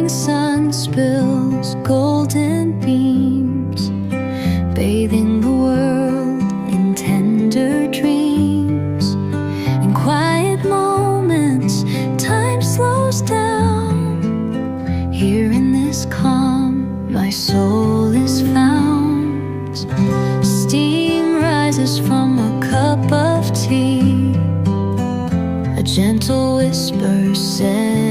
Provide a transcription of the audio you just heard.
morning sun spills golden beams, bathing the world in tender dreams. In quiet moments, time slows down. Here in this calm, my soul is found. Steam rises from a cup of tea. A gentle whisper says,